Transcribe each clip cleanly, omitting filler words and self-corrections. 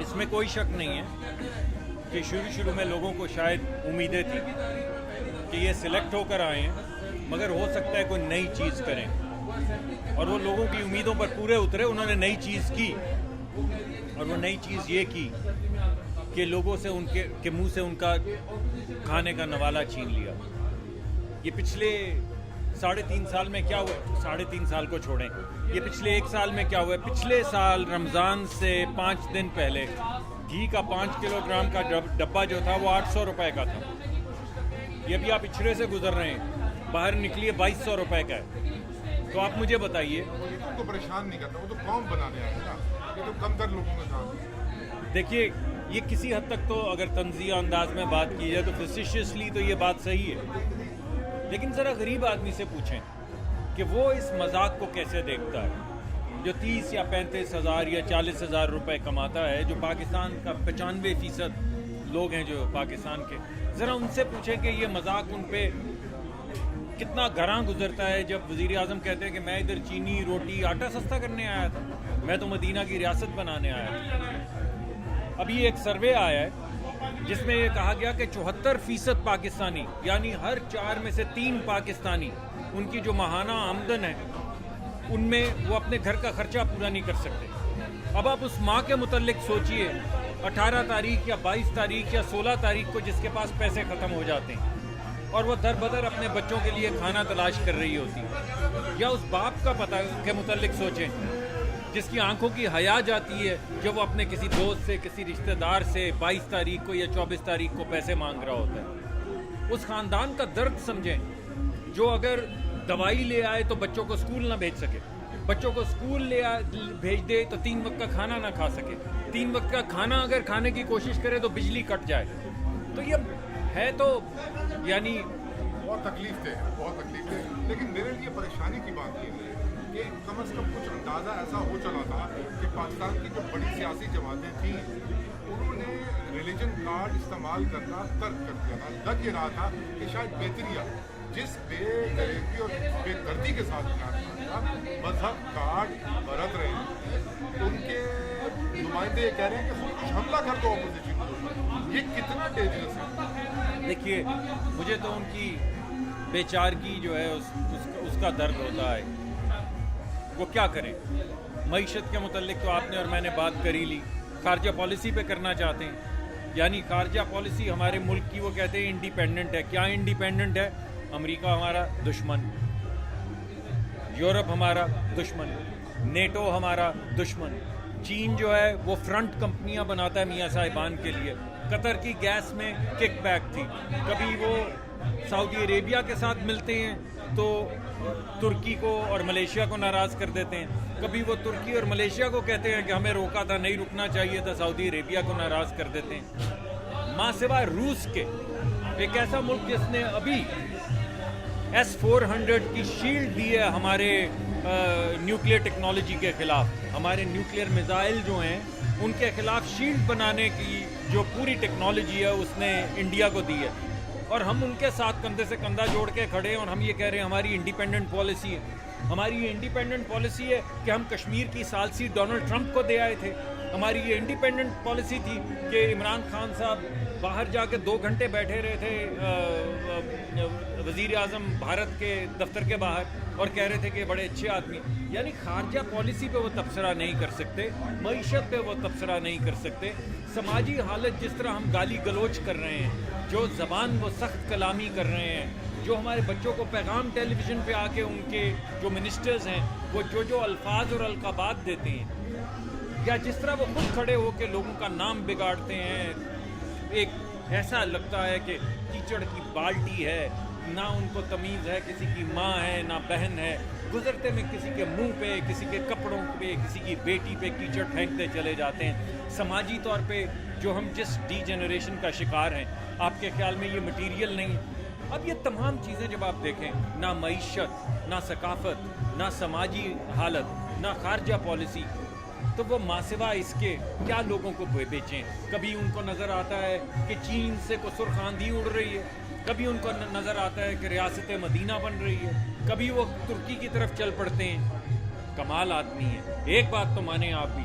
اس میں کوئی شک نہیں ہے کہ شروع میں لوگوں کو شاید امیدیں تھیں کہ یہ سلیکٹ ہو کر آئے ہیں، مگر ہو سکتا ہے کوئی نئی چیز کریں، اور وہ لوگوں کی امیدوں پر پورے اترے. انہوں نے نئی چیز کی، اور وہ نئی چیز یہ کی کہ لوگوں سے ان کے منہ سے ان کا کھانے کا نوالہ چھین لیا. یہ پچھلے 3.5 سال میں کیا ہوا؟ 3.5 سال کو چھوڑیں، یہ پچھلے 1 سال میں کیا ہوا ہے؟ پچھلے سال رمضان سے 5 دن پہلے گھی کا 5 کلو گرام کا ڈبہ جو تھا وہ 800 روپے کا تھا. یہ ابھی آپ اچھڑے سے گزر رہے ہیں، باہر نکلیے 2200 روپے کا ہے. تو آپ مجھے بتائیے، ان کو پریشان نہیں کرتا، وہ تو قوم بنا دیا ہے نا، یہ تو کم تر لوگوں کا کام ہے. دیکھیے یہ کسی حد تک تو اگر طنزیہ انداز میں بات کی جائے تو فیسیشیسلی تو یہ بات صحیح ہے، لیکن ذرا غریب آدمی سے پوچھیں کہ وہ اس مذاق کو کیسے دیکھتا ہے جو 30 یا 35 ہزار یا 40 ہزار روپے کماتا ہے، جو پاکستان کا 95% لوگ ہیں جو پاکستان کے. ذرا ان سے پوچھیں کہ یہ مذاق ان پہ کتنا گراں گزرتا ہے جب وزیر اعظم کہتے ہیں کہ میں ادھر چینی روٹی آٹا سستا کرنے آیا تھا، میں تو مدینہ کی ریاست بنانے آیا تھا. ابھی ایک سروے آیا ہے جس میں یہ کہا گیا کہ 74% پاکستانی، یعنی ہر 4 میں سے 3 پاکستانی، ان کی جو ماہانہ آمدن ہے ان میں وہ اپنے گھر کا خرچہ پورا نہیں کر سکتے. اب آپ اس ماں کے متعلق سوچئے 18 تاریخ یا 22 تاریخ یا 16 تاریخ کو جس کے پاس پیسے ختم ہو جاتے ہیں اور وہ در بدر اپنے بچوں کے لیے کھانا تلاش کر رہی ہوتی ہے. یا اس باپ کا پتہ کے متعلق سوچیں جس کی آنکھوں کی حیا جاتی ہے جب وہ اپنے کسی دوست سے، کسی رشتہ دار سے 22 تاریخ کو یا 24 تاریخ کو پیسے مانگ رہا ہوتا ہے. اس خاندان کا درد سمجھیں جو اگر دوائی لے آئے تو بچوں کو اسکول نہ بھیج سکے، بچوں کو اسکول بھیج دے تو 3 وقت کا کھانا نہ کھا سکے، 3 وقت کا کھانا اگر کھانے کی کوشش کرے تو بجلی کٹ جائے. تو یہ ہے تو یعنی بہت تکلیف دہ ہے، بہت تکلیف دہ. لیکن میرے لیے پریشانی کی بات یہ ہے کہ کم از کم کچھ اندازہ ایسا ہو چلا تھا کہ پاکستان کی جو بڑی سیاسی جماعتیں تھیں انہوں نے ریلیجن کارڈ استعمال کرنا ترک کر دیا تھا. لگ یہ رہا تھا کہ شاید بہتریا جس بے غیرتی اور بے دردی کے ساتھ مذہب کارڈ برت رہے ہیں، ان کے نمائندے یہ کہہ رہے ہیں کہ خود کچھ حملہ کر دو اپوزیشن کو. یہ کتنا ڈینجرس ہے؟ دیکھیے مجھے تو ان کی بے چارگی جو ہے اس کا درد ہوتا ہے. وہ کیا کریں؟ معیشت کے متعلق تو آپ نے اور میں نے بات کر ہی لی. خارجہ پالیسی پہ کرنا چاہتے ہیں، یعنی خارجہ پالیسی ہمارے ملک کی وہ کہتے ہیں انڈیپینڈنٹ ہے. کیا انڈیپینڈنٹ ہے؟ امریکہ ہمارا دشمن، یورپ ہمارا دشمن، نیٹو ہمارا دشمن، چین جو ہے وہ فرنٹ کمپنیاں بناتا ہے میاں صاحبان کے لیے. قطر کی گیس میں کک بیک تھی، کبھی وہ سعودی عربیہ کے ساتھ ملتے ہیں تو ترکی کو اور ملیشیا کو ناراض کر دیتے ہیں، کبھی وہ ترکی اور ملیشیا کو کہتے ہیں کہ ہمیں روکا تھا، نہیں رکنا چاہیے تھا، سعودی عربیہ کو ناراض کر دیتے ہیں. ماں سوائے روس کے ایک ایسا ملک جس نے ابھی S-400 کی شیلڈ دی ہے ہمارے نیوکلیئر ٹیکنالوجی کے خلاف، ہمارے نیوکلیئر میزائل جو ہیں ان کے خلاف شیلڈ بنانے کی جو پوری ٹیکنالوجی ہے اس نے انڈیا کو دی ہے. اور ہم ان کے ساتھ کندھے سے کندھا جوڑ کے کھڑے ہیں اور ہم یہ کہہ رہے ہیں ہماری انڈیپینڈنٹ پالیسی ہے. ہماری یہ انڈیپینڈنٹ پالیسی ہے کہ ہم کشمیر کی ثالثی ڈونلڈ ٹرمپ کو دے آئے تھے. ہماری یہ انڈیپینڈنٹ پالیسی تھی کہ عمران خان صاحب باہر جا کے 2 گھنٹے بیٹھے رہے تھے وزیر اعظم بھارت کے دفتر کے باہر اور کہہ رہے تھے کہ بڑے اچھے آدمی. یعنی خارجہ پالیسی پہ وہ تبصرہ نہیں کر سکتے، معیشت پہ وہ تبصرہ نہیں کر سکتے. سماجی حالت جس طرح ہم گالی گلوچ کر رہے ہیں، جو زبان وہ سخت کلامی کر رہے ہیں، جو ہمارے بچوں کو پیغام ٹیلی ویژن پہ آ کے ان کے جو منسٹرز ہیں وہ جو الفاظ اور القابات دیتے ہیں، یا جس طرح وہ خود کھڑے ہو کے لوگوں کا نام بگاڑتے ہیں. ایک ایسا لگتا ہے کہ کیچڑ کی بالٹی ہے، نہ ان کو تمیز ہے، کسی کی ماں ہے نہ بہن ہے، گزرتے میں کسی کے منہ پہ، کسی کے کپڑوں پہ، کسی کی بیٹی پہ کیچڑ پھینکتے چلے جاتے ہیں. سماجی طور پہ جو ہم جس ڈی جنریشن کا شکار ہیں، آپ کے خیال میں یہ مٹیریل نہیں؟ اب یہ تمام چیزیں جب آپ دیکھیں، نہ معیشت، نہ ثقافت، نہ سماجی حالت، نہ خارجہ پالیسی، تو وہ ماسوا اس کے کیا لوگوں کو بیچیں؟ کبھی ان کو نظر آتا ہے کہ چین سے کو سرخ آندھی اڑ رہی ہے، کبھی ان کو نظر آتا ہے کہ ریاست مدینہ بن رہی ہے، کبھی وہ ترکی کی طرف چل پڑتے ہیں. کمال آدمی ہے. ایک بات تو مانیں آپ بھی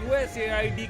USAID